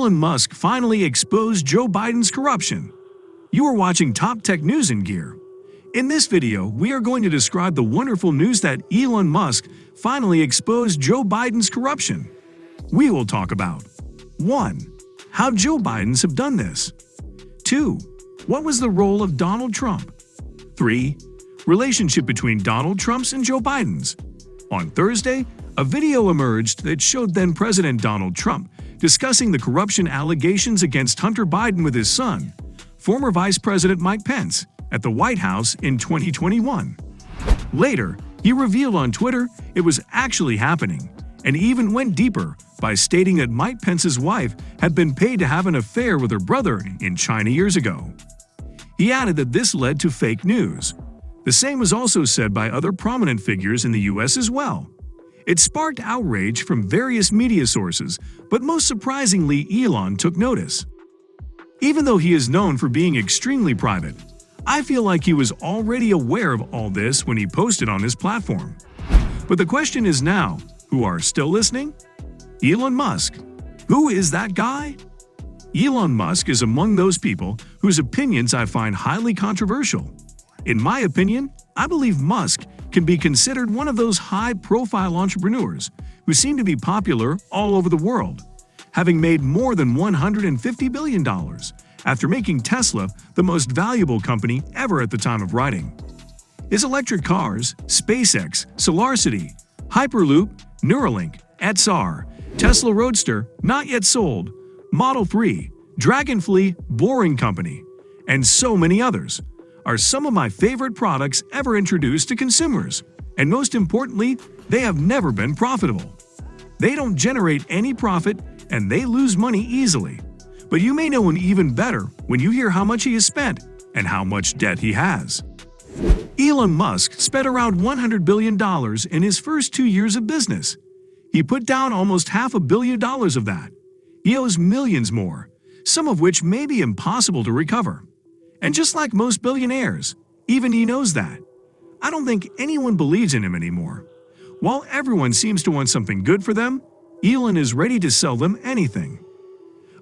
Elon Musk finally exposed Joe Biden's corruption. You are watching Top Tech News and Gear. In this video, we are going to describe the wonderful news that Elon Musk finally exposed Joe Biden's corruption. We will talk about 1. How Joe Bidens have done this. 2. What was the role of Donald Trump? 3. Relationship between Donald Trump's and Joe Biden's. On Thursday, a video emerged that showed then-President Donald Trump discussing the corruption allegations against Hunter Biden with his son, former Vice President Mike Pence, at the White House in 2021. Later, he revealed on Twitter it was actually happening, and even went deeper by stating that Mike Pence's wife had been paid to have an affair with her brother in China years ago. He added that this led to fake news. The same was also said by other prominent figures in the US as well. It sparked outrage from various media sources, but most surprisingly, Elon took notice. Even though he is known for being extremely private, I feel like he was already aware of all this when he posted on his platform. But the question is now, who are still listening? Elon Musk. Who is that guy? Elon Musk is among those people whose opinions I find highly controversial. In my opinion, I believe Musk can be considered one of those high-profile entrepreneurs who seem to be popular all over the world, having made more than $150 billion after making Tesla the most valuable company ever at the time of writing. His electric cars, SpaceX, SolarCity, Hyperloop, Neuralink, XR, Tesla Roadster, not yet sold, Model 3, Dragonfly, Boring Company, and so many others are some of my favorite products ever introduced to consumers, and most importantly, they have never been profitable. They don't generate any profit and they lose money easily. But you may know him even better when you hear how much he has spent and how much debt he has. Elon Musk spent around $100 billion in his first 2 years of business. He put down almost $500 million of that. He owes millions more, some of which may be impossible to recover. And just like most billionaires, even he knows that. I don't think anyone believes in him anymore. While everyone seems to want something good for them, Elon is ready to sell them anything.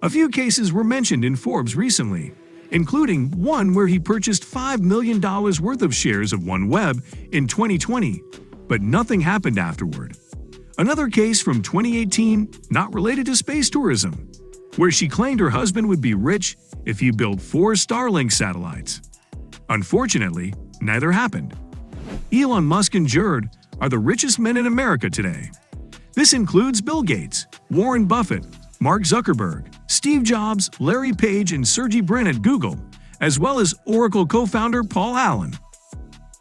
A few cases were mentioned in Forbes recently, including one where he purchased $5 million worth of shares of OneWeb in 2020, but nothing happened afterward. Another case from 2018, not related to space tourism, where she claimed her husband would be rich if he built 4 Starlink satellites. Unfortunately, neither happened. Elon Musk and Jared are the richest men in America today. This includes Bill Gates, Warren Buffett, Mark Zuckerberg, Steve Jobs, Larry Page, and Sergey Brin at Google, as well as Oracle co-founder Paul Allen.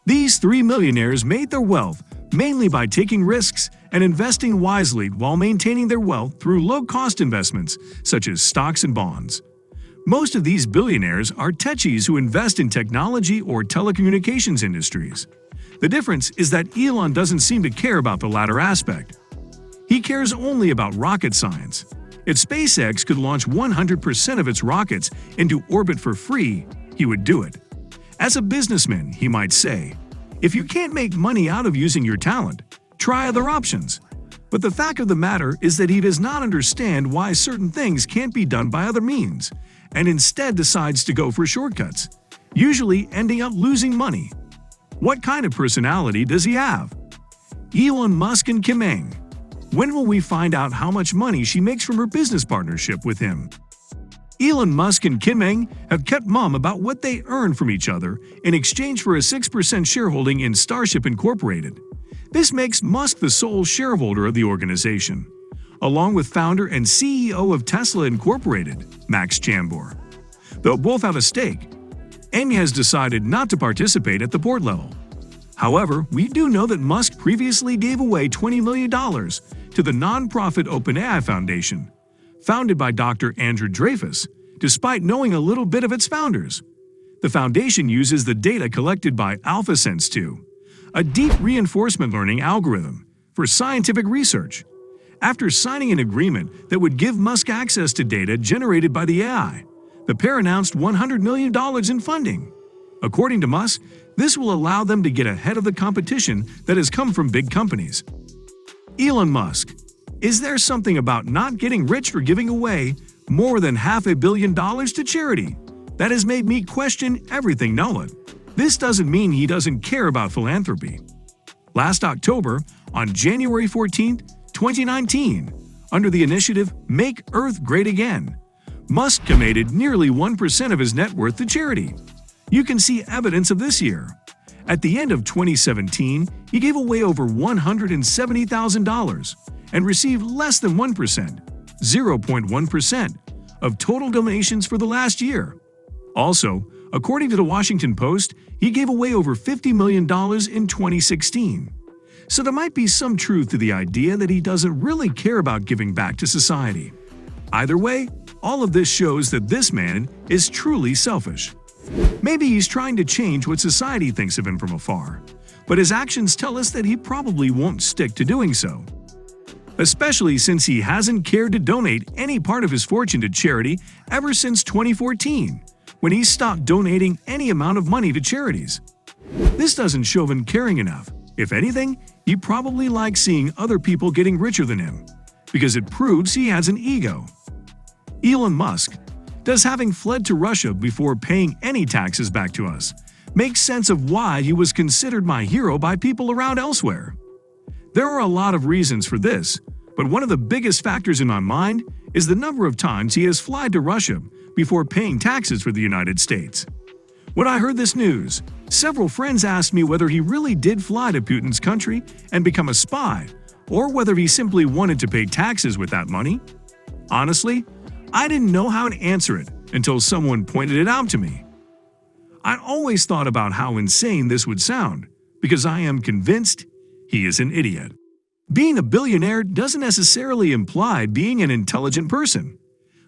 These 3 millionaires made their wealth mainly by taking risks and investing wisely while maintaining their wealth through low-cost investments such as stocks and bonds. Most of these billionaires are techies who invest in technology or telecommunications industries. The difference is that Elon doesn't seem to care about the latter aspect. He cares only about rocket science. If SpaceX could launch 100% of its rockets into orbit for free, he would do it. As a businessman, he might say, if you can't make money out of using your talent, try other options. But the fact of the matter is that he does not understand why certain things can't be done by other means, and instead decides to go for shortcuts, usually ending up losing money. What kind of personality does he have? Elon Musk and Kim Eng. When will we find out how much money she makes from her business partnership with him? Elon Musk and Kim Eng have kept mum about what they earn from each other in exchange for a 6% shareholding in Starship Incorporated. This makes Musk the sole shareholder of the organization, along with founder and CEO of Tesla Incorporated, Max Chambor. Though both have a stake, Eng has decided not to participate at the board level. However, we do know that Musk previously gave away $20 million to the nonprofit OpenAI Foundation, founded by Dr. Andrew Dreyfus, despite knowing a little bit of its founders. The foundation uses the data collected by AlphaSense 2, a deep reinforcement learning algorithm, for scientific research. After signing an agreement that would give Musk access to data generated by the AI, the pair announced $100 million in funding. According to Musk, this will allow them to get ahead of the competition that has come from big companies. Elon Musk. Is there something about not getting rich for giving away more than $500 million to charity. That has made me question everything Noah. This doesn't mean he doesn't care about philanthropy. Last October, on January 14, 2019, under the initiative Make Earth Great Again, Musk donated nearly 1% of his net worth to charity. You can see evidence of this year. At the end of 2017, he gave away over $170,000 and received less than 1%, 0.1%, of total donations for the last year. Also, according to the Washington Post, he gave away over $50 million in 2016. So there might be some truth to the idea that he doesn't really care about giving back to society. Either way, all of this shows that this man is truly selfish. Maybe he's trying to change what society thinks of him from afar, but his actions tell us that he probably won't stick to doing so. Especially since he hasn't cared to donate any part of his fortune to charity ever since 2014, when he stopped donating any amount of money to charities. This doesn't show him caring enough. If anything, he probably likes seeing other people getting richer than him, because it proves he has an ego. Elon Musk, does having fled to Russia before paying any taxes back to us make sense of why he was considered my hero by people around elsewhere? There are a lot of reasons for this, but one of the biggest factors in my mind is the number of times he has fled to Russia before paying taxes for the United States. When I heard this news, several friends asked me whether he really did fly to Putin's country and become a spy, or whether he simply wanted to pay taxes with that money. Honestly, I didn't know how to answer it until someone pointed it out to me. I always thought about how insane this would sound, because I am convinced he is an idiot. Being a billionaire doesn't necessarily imply being an intelligent person.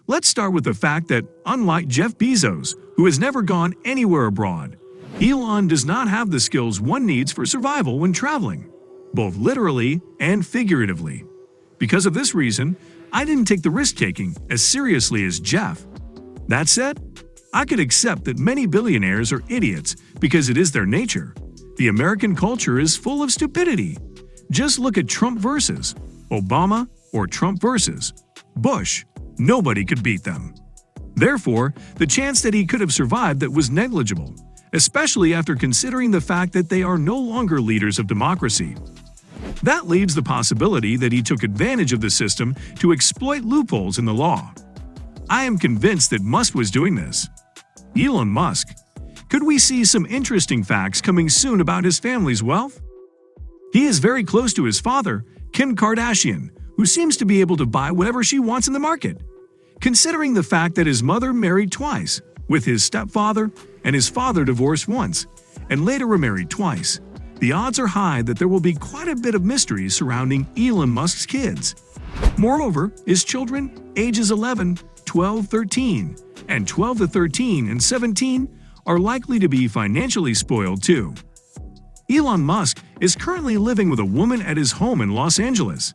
Let's start with the fact that, unlike Jeff Bezos, who has never gone anywhere abroad, Elon does not have the skills one needs for survival when traveling, both literally and figuratively. Because of this reason, I didn't take the risk-taking as seriously as Jeff. That said, I could accept that many billionaires are idiots because it is their nature. The American culture is full of stupidity. Just look at Trump versus Obama or Trump versus Bush. Nobody could beat them. Therefore, the chance that he could have survived that was negligible, especially after considering the fact that they are no longer leaders of democracy. That leaves the possibility that he took advantage of the system to exploit loopholes in the law. I am convinced that Musk was doing this. Elon Musk. Could we see some interesting facts coming soon about his family's wealth? He is very close to his father, Kim Kardashian, who seems to be able to buy whatever she wants in the market. Considering the fact that his mother married twice, with his stepfather, and his father divorced once, and later remarried twice, the odds are high that there will be quite a bit of mystery surrounding Elon Musk's kids. Moreover, his children, ages 11, 12, 13, and 12 to 13 and 17, are likely to be financially spoiled too. Elon Musk is currently living with a woman at his home in Los Angeles.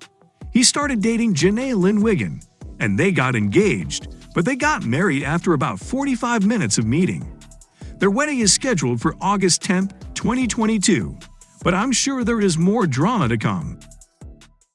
He started dating Janae Lynn Wiggin, and they got engaged, but they got married after about 45 minutes of meeting. Their wedding is scheduled for August 10, 2022, but I'm sure there is more drama to come.